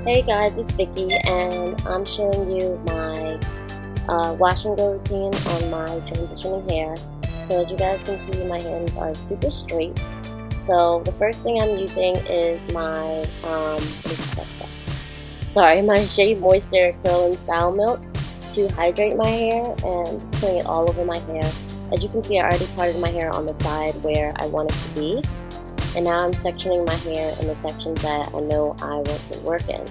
Hey guys, it's Vicky and I'm showing you my wash and go routine on my transitioning hair. So as you guys can see, my hands are super straight. So the first thing I'm using is my, what is that stuff? Sorry, my Shea Moisture Curl and Style Milk to hydrate my hair, and I'm just putting it all over my hair. As you can see, I already parted my hair on the side where I want it to be. And now I'm sectioning my hair in the sections that I know I want to work in.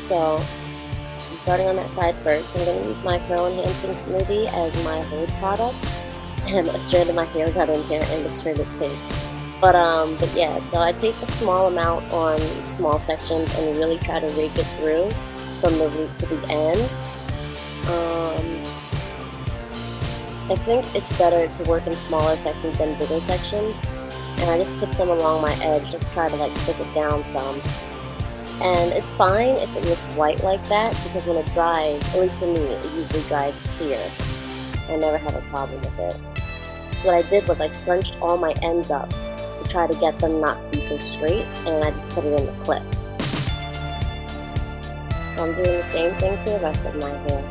So I'm starting on that side first. I'm going to use my Curl Enhancing Smoothie as my hold product. And a strand of my hair got in here and it's really pink. But yeah, so I take a small amount on small sections and really try to rake it through from the root to the end. I think it's better to work in smaller sections than bigger sections, and I just put some along my edge to try to like stick it down some. And it's fine if it looks white like that, because when it dries, at least for me, it usually dries clear. I never have a problem with it. So what I did was I scrunched all my ends up to try to get them not to be so straight, and I just put it in the clip. So I'm doing the same thing to the rest of my hair.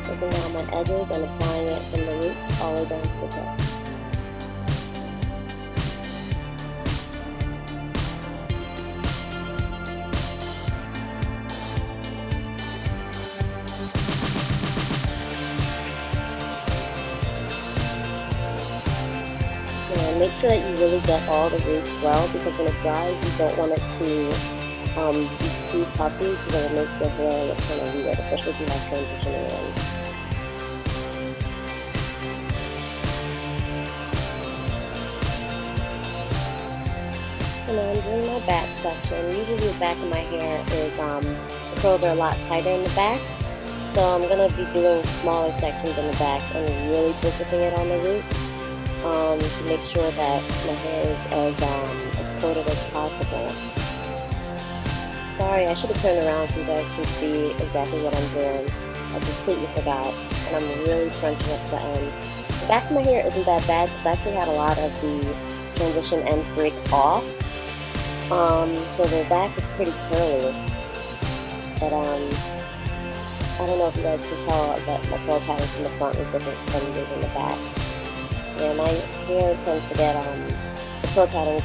Taking down my edges and applying it from the roots all the way down to the tip. And make sure that you really get all the roots well, because when it dries, you don't want it to be too puffy, because it will make your hair look kind of weird, especially if you have transitioning ends. So now I'm doing my back section. Usually the back of my hair is, the curls are a lot tighter in the back. So I'm going to be doing smaller sections in the back and really focusing it on the roots to make sure that my hair is as coated as possible. Sorry, I should have turned around so you guys can see exactly what I'm doing. I completely forgot, and I'm really scrunching up the ends. The back of my hair isn't that bad because I actually had a lot of the transition ends break off. So the back is pretty curly, but I don't know if you guys can tell that my curl pattern from the front is different from in the back. Yeah, my hair tends to get, the curl pattern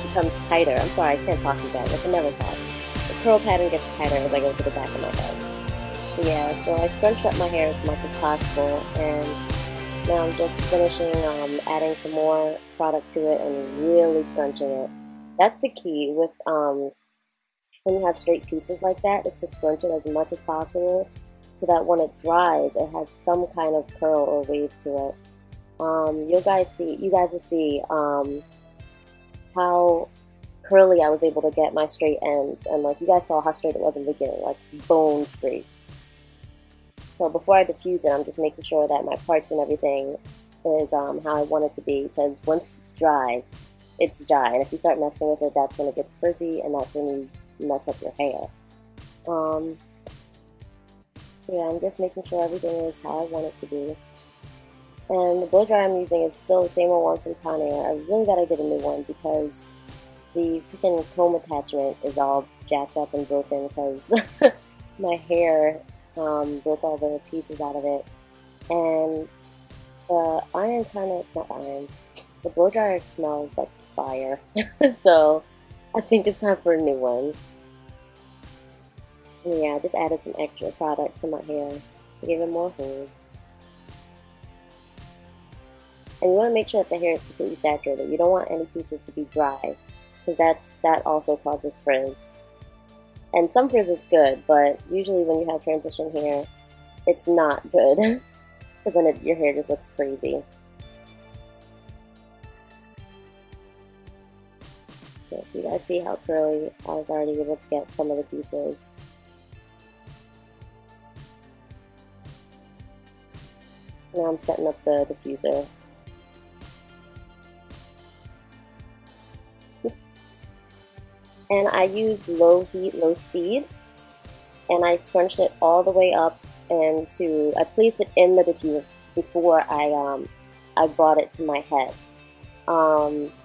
becomes tighter. I'm sorry, I can't talk to you guys, I can never talk. The curl pattern gets tighter as I go to the back of my head. So yeah, so I scrunched up my hair as much as possible, and now I'm just finishing adding some more product to it and really scrunching it. That's the key with when you have straight pieces like that, is to scrunch it as much as possible so that when it dries, it has some kind of curl or wave to it. You guys will see how curly I was able to get my straight ends, and like you guys saw how straight it was in the beginning, like bone straight. So before I diffuse it, I'm just making sure that my parts and everything is how I want it to be, because once it's dry, and if you start messing with it, that's when it gets frizzy, and that's when you mess up your hair. So yeah, I'm just making sure everything is how I want it to be. And the blow dryer I'm using is still the same old one from Conair. I really gotta get a new one because the freaking comb attachment is all jacked up and broken because my hair broke all the pieces out of it. And the iron the blow dryer smells like fire. So I think it's time for a new one. And yeah, I just added some extra product to my hair to give it more hold. And you want to make sure that the hair is completely saturated. You don't want any pieces to be dry, because that also causes frizz. And some frizz is good, but usually when you have transition hair, it's not good, because then your hair just looks crazy. Okay, so you guys see how curly I was already able to get some of the pieces. Now I'm setting up the diffuser. And I used low heat, low speed, and I scrunched it all the way up, and I placed it in the diffuser before I I brought it to my head.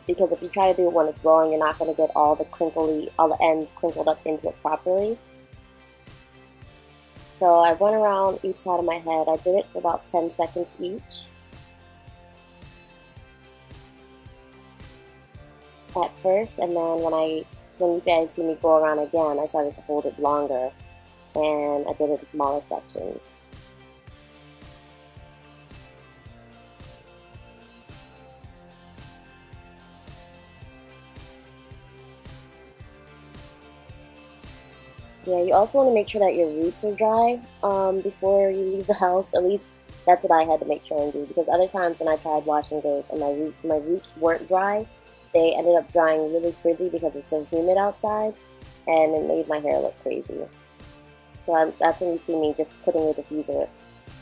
Because if you try to do it when it's blowing, you're not going to get all the ends crinkled up into it properly. So I went around each side of my head. I did it for about 10 seconds each. At first, and then when you guys see me go around again, I started to hold it longer, and I did it in smaller sections. Yeah, you also want to make sure that your roots are dry before you leave the house. At least that's what I had to make sure and do, because other times when I tried washing those and my roots weren't dry, they ended up drying really frizzy because it's so humid outside, and it made my hair look crazy. So that's when you see me just putting the diffuser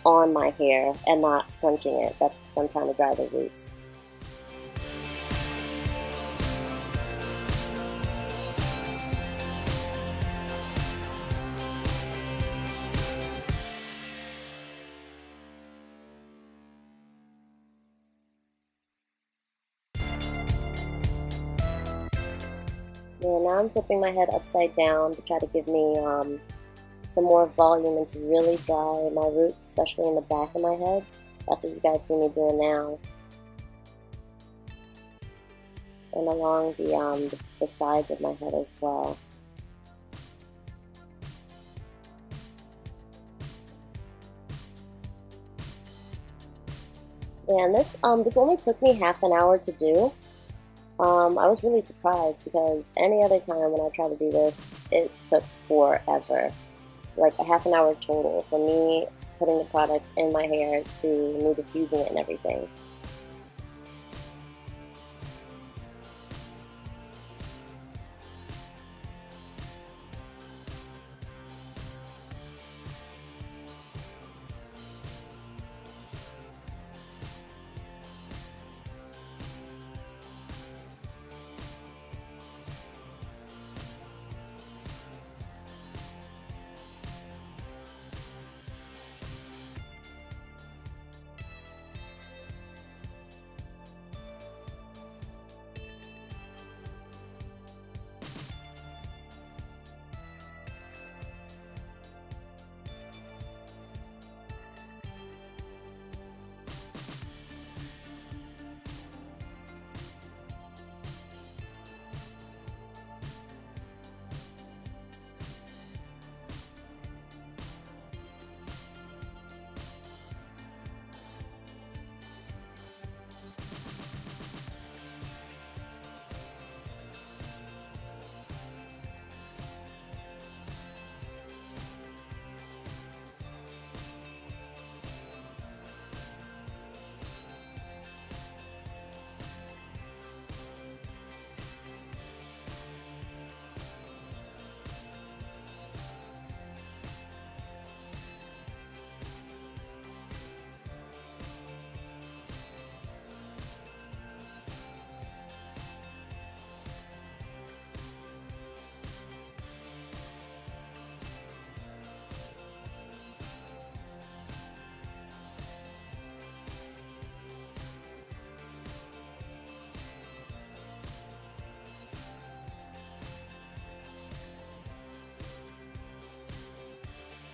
on my hair and not scrunching it. That's because I'm trying to dry the roots. Yeah, now I'm flipping my head upside down to try to give me some more volume and to really dry my roots, especially in the back of my head. That's what you guys see me doing now. And along the sides of my head as well. Yeah, and this only took me half an hour to do. I was really surprised because any other time when I try to do this, it took forever. Like a half an hour total for me putting the product in my hair to me diffusing it and everything.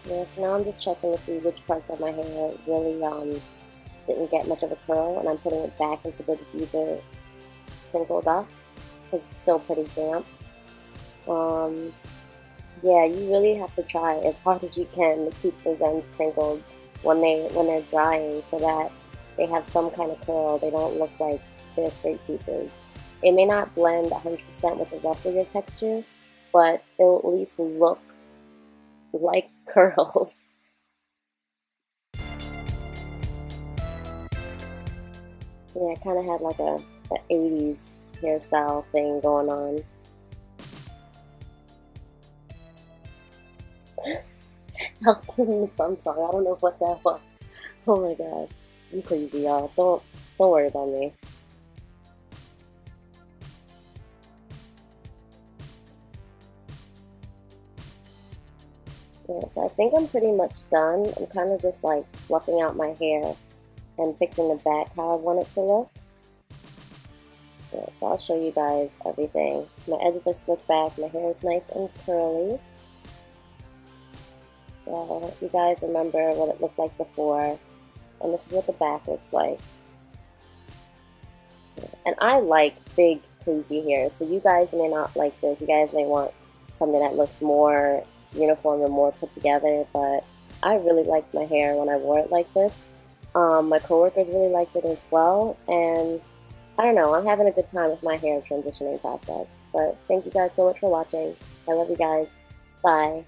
Yeah, so now I'm just checking to see which parts of my hair really didn't get much of a curl, and I'm putting it back into the diffuser crinkled up because it's still pretty damp. Yeah, you really have to try as hard as you can to keep those ends crinkled when they're drying, so that they have some kind of curl. They don't look like they're straight pieces. It may not blend 100% with the rest of your texture, but it'll at least look like curls. Yeah, I kind of had like a 80s hairstyle thing going on. I was in the sun, sorry, I don't know what that was. Oh my god, I'm crazy, y'all. Don't worry about me. Yeah, so I think I'm pretty much done. I'm kind of just like fluffing out my hair and fixing the back how I want it to look. Yeah, so I'll show you guys everything. My edges are slicked back, my hair is nice and curly. So I hope you guys remember what it looked like before. And this is what the back looks like. And I like big, crazy hair, so you guys may not like this. You guys may want something that looks more uniform and more put together, but I really liked my hair when I wore it like this. My coworkers really liked it as well, and I don't know, I'm having a good time with my hair transitioning process. But thank you guys so much for watching. I love you guys. Bye.